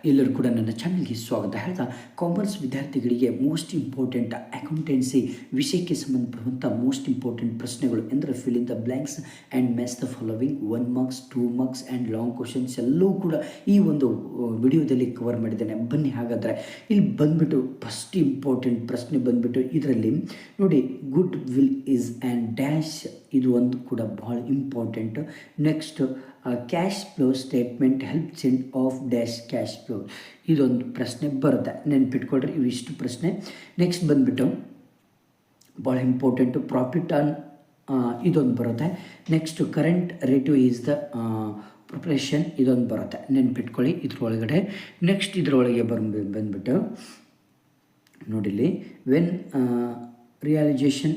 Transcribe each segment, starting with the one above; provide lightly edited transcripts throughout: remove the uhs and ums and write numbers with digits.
ಎಲ್ಲರೂ ಕೂಡ ನನ್ನ ಚಾನಲ್ಗೆ ಸ್ವಾಗತ ಹೇಳ್ತಾ, ಕಾಮರ್ಸ್ ವಿದ್ಯಾರ್ಥಿಗಳಿಗೆ ಮೋಸ್ಟ್ ಇಂಪಾರ್ಟೆಂಟ್ ಅಕೌಂಟೆನ್ಸಿ ವಿಷಯಕ್ಕೆ ಸಂಬಂಧಪಡುವಂಥ ಮೋಸ್ಟ್ ಇಂಪಾರ್ಟೆಂಟ್ ಪ್ರಶ್ನೆಗಳು ಎಂದರೆ fill in the blanks and match the following 1 marks 2 marks and long questions ಎಲ್ಲವೂ ಕೂಡ ಈ ಒಂದು ವಿಡಿಯೋದಲ್ಲಿ ಕವರ್ ಮಾಡಿದ್ದೇನೆ. ಬನ್ನಿ ಹಾಗಾದರೆ ಇಲ್ಲಿ ಬಂದುಬಿಟ್ಟು ಫಸ್ಟ್ ಇಂಪಾರ್ಟೆಂಟ್ ಪ್ರಶ್ನೆ ಬಂದುಬಿಟ್ಟು ಇದರಲ್ಲಿ ನೋಡಿ, good will is and dash, ಇದು ಒಂದು ಕೂಡ ಭಾಳ important. Next cash flow statement helps in of dash cash flow, ಇದೊಂದು ಪ್ರಶ್ನೆ ಬರುತ್ತೆ, ನೆನ್ಪಿಟ್ಕೊಳ್ರಿ ಇವಿಷ್ಟು ಪ್ರಶ್ನೆ. ನೆಕ್ಸ್ಟ್ ಬಂದುಬಿಟ್ಟು ಭಾಳ ಇಂಪಾರ್ಟೆಂಟು ಪ್ರಾಫಿಟ್ ಆನ್, ಇದೊಂದು ಬರುತ್ತೆ. Next current ratio is the preparation, ಇದೊಂದು ಬರುತ್ತೆ, ನೆನ್ಪಿಟ್ಕೊಳ್ಳಿ ಇದ್ರೊಳಗಡೆ. ನೆಕ್ಸ್ಟ್ ಇದರೊಳಗೆ ಬಂದುಬಿಟ್ಟು ನೋಡಿಲಿ, ವೆನ್ ರಿಯಲೈಸೇಷನ್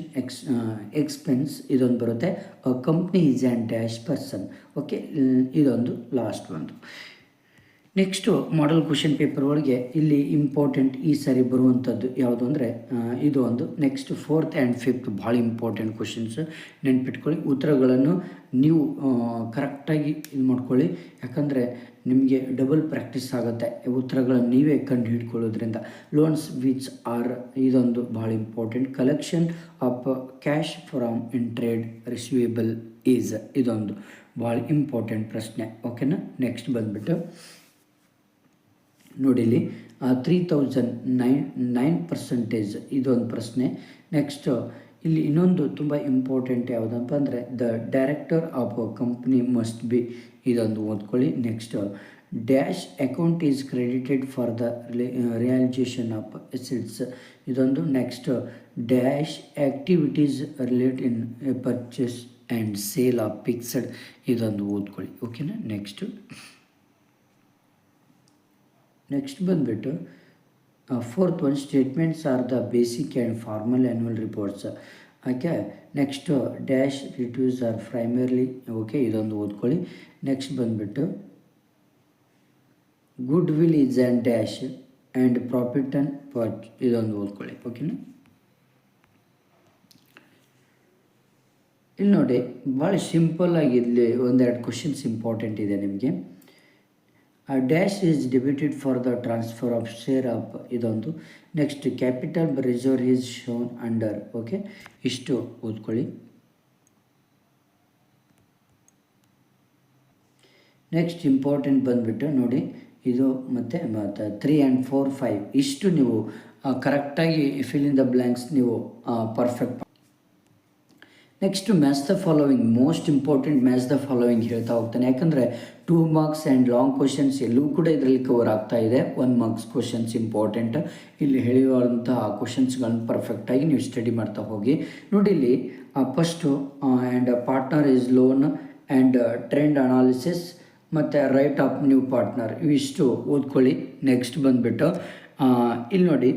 ಎಕ್ಸ್ಪೆನ್ಸ್, ಇದೊಂದು ಬರುತ್ತೆ. Company is and dash person. Okay, ಇದೊಂದು ಲಾಸ್ಟ್ ಒಂದು. ನೆಕ್ಸ್ಟು ಮಾಡೆಲ್ ಕ್ವಶನ್ ಪೇಪರ್ ಒಳಗೆ ಇಲ್ಲಿ ಇಂಪಾರ್ಟೆಂಟ್ ಈ ಸಾರಿ ಬರುವಂಥದ್ದು ಯಾವುದು ಅಂದರೆ ಇದು ಒಂದು. ನೆಕ್ಸ್ಟ್ 4th ಆ್ಯಂಡ್ 5th ಭಾಳ ಇಂಪಾರ್ಟೆಂಟ್ ಕ್ವಶನ್ಸ್, ನೆನ್ಪಿಟ್ಕೊಳ್ಳಿ. ಉತ್ತರಗಳನ್ನು ನೀವು ಕರೆಕ್ಟಾಗಿ ಇದು ಮಾಡ್ಕೊಳ್ಳಿ, ಯಾಕಂದರೆ ನಿಮಗೆ ಡಬಲ್ ಪ್ರಾಕ್ಟೀಸ್ ಆಗುತ್ತೆ ಉತ್ತರಗಳನ್ನು ನೀವೇ ಕಂಡು ಹಿಡ್ಕೊಳ್ಳೋದ್ರಿಂದ. ಲೋನ್ಸ್ ವಿಚ್ ಆರ್, ಇದೊಂದು ಭಾಳ important. Collection of cash from in trade receivable is, ಇದೊಂದು ಭಾಳ ಇಂಪಾರ್ಟೆಂಟ್ ಪ್ರಶ್ನೆ. ಓಕೆನಾ. ನೆಕ್ಸ್ಟ್ ಬಂದುಬಿಟ್ಟು ನೋಡಿಲಿ 3009%, ಇದೊಂದು ಪ್ರಶ್ನೆ. ನೆಕ್ಸ್ಟ್ ಇಲ್ಲಿ ಇನ್ನೊಂದು ತುಂಬ ಇಂಪಾರ್ಟೆಂಟ್ ಯಾವುದಪ್ಪ ಅಂದರೆ the director of a company must be, ಇದೊಂದು ಓದ್ಕೊಳ್ಳಿ. Next dash account is credited for the realisation of assets, ಇದೊಂದು. Next dash activities relate in purchase and sale of fixed, ಇದೊಂದು ಓದ್ಕೊಳ್ಳಿ. ಓಕೆನಾ. ನೆಕ್ಸ್ಟ್ ಬಂದುಬಿಟ್ಟು 4th one, statements are the basic and formal annual reports. Okay. Next dash returns are primarily, okay, ಇದೊಂದು ಓದ್ಕೊಳ್ಳಿ. Next ಬಂದುಬಿಟ್ಟು goodwill is and dash and profit and part, ಇದೊಂದು ಓದ್ಕೊಳ್ಳಿ. ಓಕೆನಾ. ಇಲ್ಲಿ ನೋಡಿ, ಭಾಳ ಸಿಂಪಲ್ಲಾಗಿ ಇಲ್ಲಿ ಒಂದೆರಡು ಕ್ವಶನ್ಸ್ ಇಂಪಾರ್ಟೆಂಟ್ ಇದೆ ನಿಮಗೆ. Dash is debited for the transfer of share of, ಇದೊಂದು. Next capital reserve is shown under, okay, ಇಷ್ಟು ಓದ್ಕೊಳ್ಳಿ. ನೆಕ್ಸ್ಟ್ ಇಂಪಾರ್ಟೆಂಟ್ ಬಂದುಬಿಟ್ಟು ನೋಡಿ, ಇದು ಮತ್ತು 3 and 4, 5 ಇಷ್ಟು ನೀವು ಕರೆಕ್ಟಾಗಿ ಫಿಲ್ ಇನ್ ದ ಬ್ಲ್ಯಾಂಕ್ಸ್ ನೀವು perfect. Next match the following, most important match the following ಹೇಳ್ತಾ ಹೋಗ್ತಾನೆ, ಯಾಕಂದರೆ 2 ಮಾರ್ಕ್ಸ್ ಆ್ಯಂಡ್ ಲಾಂಗ್ ಕ್ವಶನ್ಸ್ ಎಲ್ಲೂ ಕೂಡ ಇದರಲ್ಲಿ ಕವರ್ ಆಗ್ತಾ ಇದೆ. 1 ಮಾರ್ಕ್ಸ್ ಕ್ವಶನ್ಸ್ ಇಂಪಾರ್ಟೆಂಟ್, ಇಲ್ಲಿ ಹೇಳಿರುವಂತಹ ಕ್ವಶನ್ಸ್ಗಳನ್ನು ಪರ್ಫೆಕ್ಟಾಗಿ ನೀವು ಸ್ಟಡಿ ಮಾಡ್ತಾ ಹೋಗಿ. ನೋಡಿ ಇಲ್ಲಿ first and partner is loan and trend analysis ಮತ್ತು ರೈಟ್ ಆಫ್ ನ್ಯೂ ಪಾರ್ಟ್ನರ್, ಇವಿಷ್ಟು ಓದ್ಕೊಳ್ಳಿ. ನೆಕ್ಸ್ಟ್ ಬಂದುಬಿಟ್ಟು ಇಲ್ಲಿ ನೋಡಿ,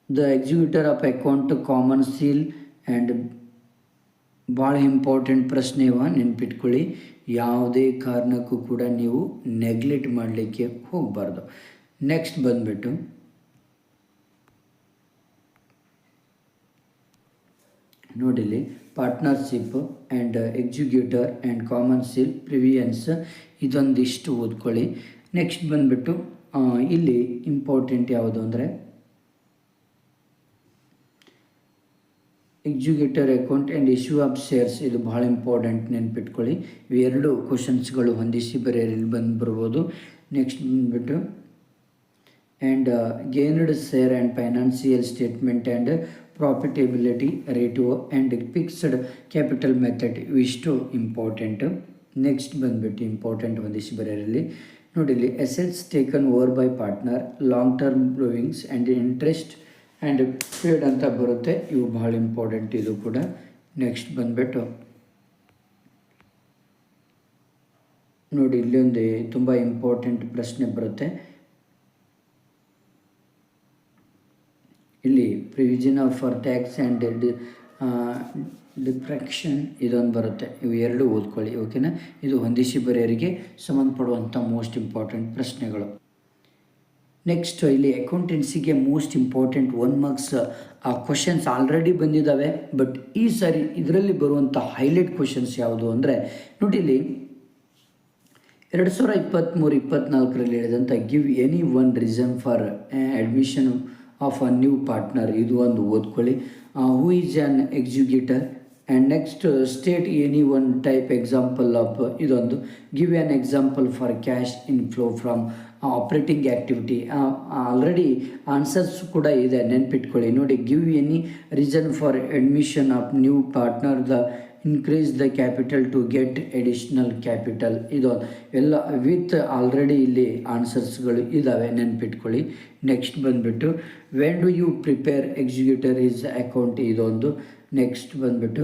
the executor of account common seal and ಭಾಳ ಇಂಪಾರ್ಟೆಂಟ್ ಪ್ರಶ್ನೆ ಇವ, ನೆನ್ಪಿಟ್ಕೊಳ್ಳಿ. ಯಾವುದೇ ಕಾರಣಕ್ಕೂ ಕೂಡ ನೀವು ನೆಗ್ಲೆಕ್ಟ್ ಮಾಡಲಿಕ್ಕೆ ಹೋಗಬಾರ್ದು. ನೆಕ್ಸ್ಟ್ ಬಂದುಬಿಟ್ಟು ನೋಡಿಲಿ, partnership and executor and common seal provisions, ಇದೊಂದಿಷ್ಟು ಓದ್ಕೊಳ್ಳಿ. ನೆಕ್ಸ್ಟ್ ಬಂದುಬಿಟ್ಟು ಇಲ್ಲಿ ಇಂಪಾರ್ಟೆಂಟ್ ಯಾವುದು ಅಂದರೆ executor account and issue of shares, ಇದು ಭಾಳ ಇಂಪಾರ್ಟೆಂಟ್, ನೆನ್ಪಿಟ್ಕೊಳ್ಳಿ. ಇವೆರಡು ಕ್ವಶನ್ಸ್ಗಳು ಹೊಂದಿಸಿ ಬರೆಯಲ್ಲಿ ಬರ್ಬೋದು. ನೆಕ್ಸ್ಟ್ ಬಂದುಬಿಟ್ಟು and gained share and financial statement and profitability ratio and fixed capital method, ಇವಿಷ್ಟು ಇಂಪಾರ್ಟೆಂಟು. ನೆಕ್ಸ್ಟ್ ಬಂದುಬಿಟ್ಟು ಇಂಪಾರ್ಟೆಂಟ್ ಹೊಂದಿಸಿ ಬರೆಯಲ್ಲಿ ನೋಡಿಲಿ, assets taken over by partner, long term borrowings and interest and paid ಅಂತ ಬರುತ್ತೆ, ಇವು ಭಾಳ ಇಂಪಾರ್ಟೆಂಟ್ ಇದು ಕೂಡ. ನೆಕ್ಸ್ಟ್ ಬಂದುಬಿಟ್ಟು ನೋಡಿ, ಇಲ್ಲೊಂದು ತುಂಬ ಇಂಪಾರ್ಟೆಂಟ್ ಪ್ರಶ್ನೆ ಬರುತ್ತೆ. ಇಲ್ಲಿ provision of for tax and depreciation, ಇದೊಂದು ಬರುತ್ತೆ, ಇವು ಎರಡು ಓದ್ಕೊಳ್ಳಿ. ಓಕೆನಾ. ಇದು ಹೊಂದಿಸಿ ಬರೆಯೋರಿಗೆ ಸಂಬಂಧಪಡುವಂಥ ಮೋಸ್ಟ್ ಇಂಪಾರ್ಟೆಂಟ್ ಪ್ರಶ್ನೆಗಳು. ನೆಕ್ಸ್ಟ್ ಇಲ್ಲಿ ಅಕೌಂಟೆನ್ಸಿಗೆ most important 1 marks questions already ಬಂದಿದ್ದಾವೆ. ಬಟ್ ಈ ಸಾರಿ ಇದರಲ್ಲಿ ಬರುವಂಥ ಹೈಲೈಟ್ ಕ್ವಶನ್ಸ್ ಯಾವುದು ಅಂದರೆ ನೋಡಿ, ಇಲ್ಲಿ 2023-24ರಲ್ಲಿ ಹೇಳಿದಂಥ give any one reason for admission of a new partner, ಇದು ಒಂದು ಓದ್ಕೊಳ್ಳಿ. Who is an executor and next state any one type example of, ಇದೊಂದು give an example for cash in flow from operating activity. Already answers ಕೂಡ ಇದೆ, ನೆನ್ಪಿಟ್ಕೊಳ್ಳಿ. ನೋಡಿ, give any reason for admission of new partner, the increase the capital to get additional capital. ಇದು ಎಲ್ಲ with already ಇಲ್ಲಿ ಆನ್ಸರ್ಸ್ಗಳು ಇದ್ದಾವೆ, ನೆನ್ಪಿಟ್ಕೊಳ್ಳಿ. ನೆಕ್ಸ್ಟ್ ಬಂದುಬಿಟ್ಟು when do you prepare executor is account, ಇದೊಂದು. ನೆಕ್ಸ್ಟ್ ಬಂದುಬಿಟ್ಟು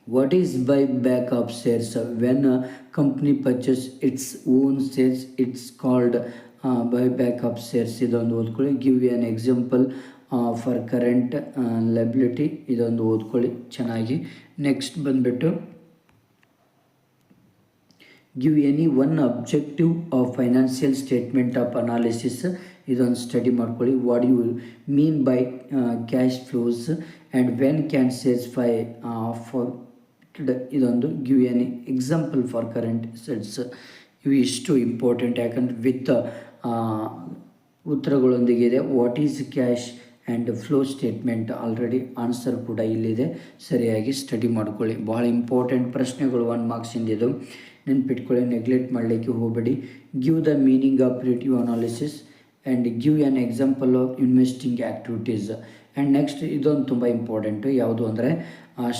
what is buy back of shares, when company purchase its own shares it's called buy back of shares, ಇದೊಂದು ಓದ್ಕೊಳ್ಳಿ. Give an example for current liability, ಇದೊಂದು ಓದ್ಕೊಳ್ಳಿ ಚೆನ್ನಾಗಿ. Next ಬಂದುಬಿಟ್ಟು give any one objective of financial statement of analysis, ಇದೊಂದು study ಮಾಡ್ಕೊಳ್ಳಿ. What you mean by cash flows and when can satisfy for, ಇದೊಂದು give any example for current sets. ಇವು ಇಷ್ಟು important, ಯಾಕಂದರೆ ವಿತ್ ಉತ್ತರಗಳೊಂದಿಗೆ ಇದೆ. What is cash and flow statement, already answer ಕೂಡ ಇಲ್ಲಿದೆ, ಸರಿಯಾಗಿ ಸ್ಟಡಿ ಮಾಡ್ಕೊಳ್ಳಿ. ಭಾಳ ಇಂಪಾರ್ಟೆಂಟ್ ಪ್ರಶ್ನೆಗಳು, 1 ಮಾರ್ಕ್ಸಿಂದ ಇದು, ನೆನ್ಪಿಟ್ಕೊಳ್ಳಿ, ನೆಗ್ಲೆಕ್ಟ್ ಮಾಡಲಿಕ್ಕೆ ಹೋಗಬೇಡಿ. Give the meaning of relative analysis and give an example of investing activities. And next ಇದೊಂದು ತುಂಬ ಇಂಪಾರ್ಟೆಂಟು, ಯಾವುದು ಅಂದರೆ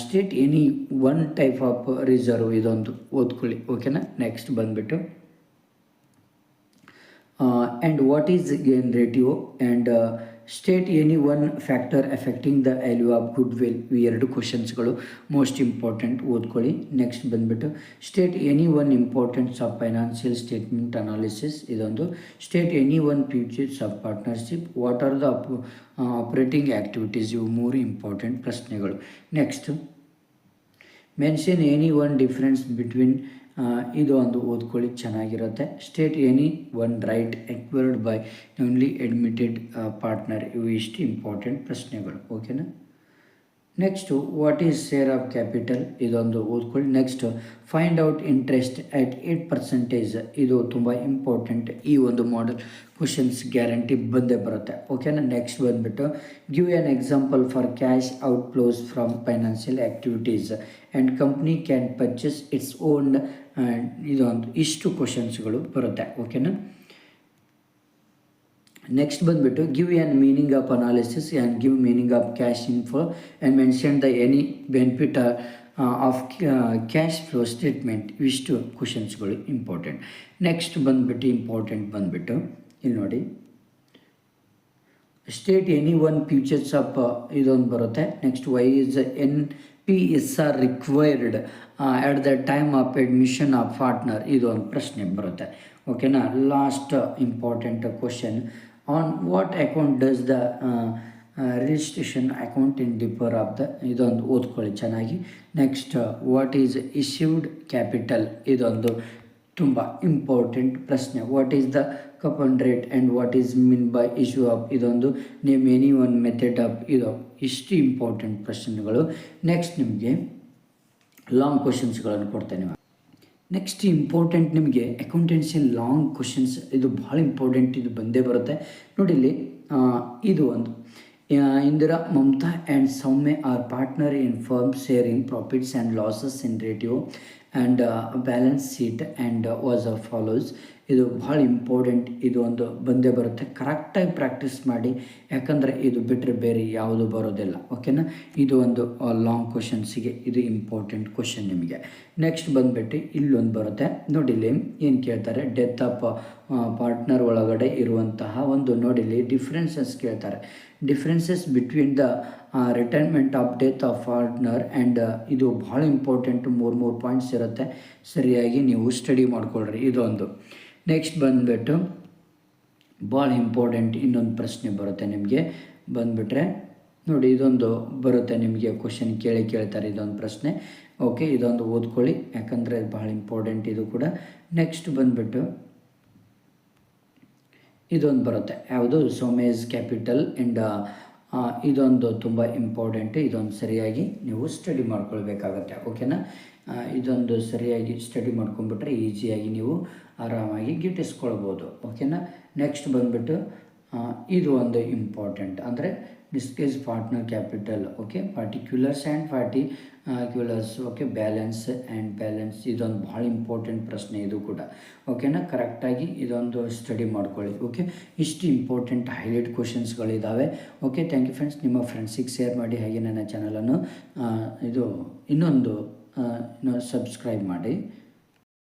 state any one type of reserve, ಇದೊಂದು ಓದ್ಕೊಳ್ಳಿ, ಓಕೆನಾ. ನೆಕ್ಸ್ಟ್ ಬಂದುಬಿಟ್ಟು and what is gain ratio and state any one factor affecting the value of goodwill, ಇವು 2 ಕ್ವಶನ್ಸ್ಗಳು ಮೋಸ್ಟ್ ಇಂಪಾರ್ಟೆಂಟ್, ಓದ್ಕೊಳ್ಳಿ. ನೆಕ್ಸ್ಟ್ ಬಂದುಬಿಟ್ಟು state any one importance of financial statement analysis, ಇದೊಂದು. State any one features of partnership, what are the operating activities, ಇವು 3 important ಪ್ರಶ್ನೆಗಳು. Next mention any one difference between, ಇದು ಒಂದು ಓದ್ಕೊಳ್ಳಿ, ಚೆನ್ನಾಗಿರುತ್ತೆ. State any one right acquired by only admitted partner, ಇವು ಇಷ್ಟು important ಪ್ರಶ್ನೆಗಳು, ಓಕೆನಾ. Next what is share of capital, ಇದೊಂದು ಓದ್ಕೊಳ್ಳಿ. Next find out interest at 8%, ಇದು ತುಂಬ ಇಂಪಾರ್ಟೆಂಟ್. ಈ ಒಂದು ಮಾಡೆಲ್ ಕ್ವಶನ್ಸ್ ಗ್ಯಾರಂಟಿ ಬಂದೇ ಬರುತ್ತೆ, ಓಕೆನಾ. ನೆಕ್ಸ್ಟ್ ಬಂದುಬಿಟ್ಟು give an example for cash outflows from financial activities and company can purchase its own, ಇದೊಂದು ಇಷ್ಟು ಕ್ವಶನ್ಸ್ಗಳು ಬರುತ್ತೆ, ಓಕೆನಾ. ನೆಕ್ಸ್ಟ್ ಬಂದುಬಿಟ್ಟು give an meaning of analysis and give meaning of cash info and mention the any benefit of cash flow statement, ಇವಿಷ್ಟು ಕ್ವಶನ್ಸ್ಗಳು important. Next ಬಂದುಬಿಟ್ಟು important ಬಂದುಬಿಟ್ಟು ಇಲ್ಲಿ ನೋಡಿ, state any one futures of, ಇದೊಂದು ಬರುತ್ತೆ. Next why is NPS required at the time of admission of partner, ಇದೊಂದು ಪ್ರಶ್ನೆ ಬರುತ್ತೆ, ಓಕೆನಾ. Last important question, on what account does the registration account in differ of the, ಇದೊಂದು ಓದ್ಕೊಳ್ಳಿ ಚೆನ್ನಾಗಿ. Next what is issued capital, ಇದೊಂದು ತುಂಬ important ಪ್ರಶ್ನೆ. What is the coupon rate and what is mean by issue of, ಇದೊಂದು name any one method of, ಇದು ಇಷ್ಟು important ಪ್ರಶ್ನೆಗಳು. ನೆಕ್ಸ್ಟ್ ನಿಮಗೆ ಲಾಂಗ್ ಕ್ವಶನ್ಸ್ಗಳನ್ನು ಕೊಡ್ತೇನೆ. ನೆಕ್ಸ್ಟ್ ಇಂಪಾರ್ಟೆಂಟ್ ನಿಮಗೆ ಅಕೌಂಟೆನ್ಸಿ ಲಾಂಗ್ ಕ್ವಶನ್ಸ್, ಇದು ಭಾಳ ಇಂಪಾರ್ಟೆಂಟ್, ಇದು ಬಂದೇ ಬರುತ್ತೆ ನೋಡಿ. ಇಲ್ಲಿ ಇದು ಒಂದು Indira, Mamata and Soumya are partner in firm sharing profits and losses in ratio and balance sheet and was are follows, ಇದು ಭಾಳ ಇಂಪಾರ್ಟೆಂಟ್, ಇದು ಒಂದು ಬಂದೇ ಬರುತ್ತೆ. ಕರೆಕ್ಟಾಗಿ ಪ್ರಾಕ್ಟೀಸ್ ಮಾಡಿ, ಯಾಕಂದರೆ ಇದು ಬಿಟ್ಟರೆ ಬೇರೆ ಯಾವುದು ಬರೋದಿಲ್ಲ, ಓಕೆನಾ. ಇದು ಒಂದು ಲಾಂಗ್ ಕ್ವಶನ್ಸಿಗೆ ಇದು ಇಂಪಾರ್ಟೆಂಟ್ ಕ್ವಶನ್ ನಿಮಗೆ. ನೆಕ್ಸ್ಟ್ ಬಂದುಬಿಟ್ಟು ಇಲ್ಲೊಂದು ಬರುತ್ತೆ ನೋಡಿಲಿ, ಏನು ಕೇಳ್ತಾರೆ, ಡೆತ್ ಆಫ್ ಪಾರ್ಟ್ನರ್ ಒಳಗಡೆ ಇರುವಂತಹ ಒಂದು ನೋಡಿಲಿ ಡಿಫ್ರೆನ್ಸಸ್ ಕೇಳ್ತಾರೆ. Differences between the retirement of death of partner and, ಇದು ಭಾಳ ಇಂಪಾರ್ಟೆಂಟು, 3 ಪಾಯಿಂಟ್ಸ್ ಇರುತ್ತೆ, ಸರಿಯಾಗಿ ನೀವು ಸ್ಟಡಿ ಮಾಡ್ಕೊಳ್ರಿ, ಇದೊಂದು. ನೆಕ್ಸ್ಟ್ ಬಂದುಬಿಟ್ಟು ಭಾಳ ಇಂಪಾರ್ಟೆಂಟ್ ಇನ್ನೊಂದು ಪ್ರಶ್ನೆ ಬರುತ್ತೆ ನಿಮಗೆ, ಬಂದುಬಿಟ್ರೆ ನೋಡಿ, ಇದೊಂದು ಬರುತ್ತೆ ನಿಮಗೆ ಕ್ವಶನ್ ಕೇಳ್ತಾರೆ, ಇದೊಂದು ಪ್ರಶ್ನೆ, ಓಕೆ. ಇದೊಂದು ಓದ್ಕೊಳ್ಳಿ, ಯಾಕಂದರೆ ಭಾಳ ಇಂಪಾರ್ಟೆಂಟ್ ಇದು ಕೂಡ. ನೆಕ್ಸ್ಟ್ ಬಂದುಬಿಟ್ಟು ಇದೊಂದು ಬರುತ್ತೆ, ಯಾವುದು, ಸೋಮೇಜ್ ಕ್ಯಾಪಿಟಲ್ ಆ್ಯಂಡ್, ಇದೊಂದು ತುಂಬ ಇಂಪಾರ್ಟೆಂಟ್, ಇದೊಂದು ಸರಿಯಾಗಿ ನೀವು ಸ್ಟಡಿ ಮಾಡ್ಕೊಳ್ಬೇಕಾಗತ್ತೆ, ಓಕೆನಾ. ಇದೊಂದು ಸರಿಯಾಗಿ ಸ್ಟಡಿ ಮಾಡ್ಕೊಂಡ್ಬಿಟ್ರೆ ಈಸಿಯಾಗಿ ನೀವು ಆರಾಮಾಗಿ ಗಿಟ್ಟಿಸ್ಕೊಳ್ಬೋದು. ಓಕೆನಾ. ನೆಕ್ಸ್ಟ್ ಬಂದುಬಿಟ್ಟು ಇದು ಒಂದು ಇಂಪಾರ್ಟೆಂಟ್, ಅಂದರೆ discuss partner capital. Okay, particulars and particulars. Okay, balance and balance ಇದೊಂದು ಭಾಳ ಇಂಪಾರ್ಟೆಂಟ್ ಪ್ರಶ್ನೆ ಇದು ಕೂಡ. ಓಕೆನಾ, ಕರೆಕ್ಟಾಗಿ ಇದೊಂದು ಸ್ಟಡಿ ಮಾಡ್ಕೊಳ್ಳಿ. ಓಕೆ, ಇಷ್ಟು ಇಂಪಾರ್ಟೆಂಟ್ ಹೈಲೈಟ್ ಕ್ವಶನ್ಸ್ಗಳಿದ್ದಾವೆ. Okay, thank you friends. ನಿಮ್ಮ ಫ್ರೆಂಡ್ಸಿಗೆ ಶೇರ್ ಮಾಡಿ, ಹಾಗೆ ನನ್ನ ಚಾನಲನ್ನು ಇನ್ನೊಂದು ಸಬ್ಸ್ಕ್ರೈಬ್ ಮಾಡಿ.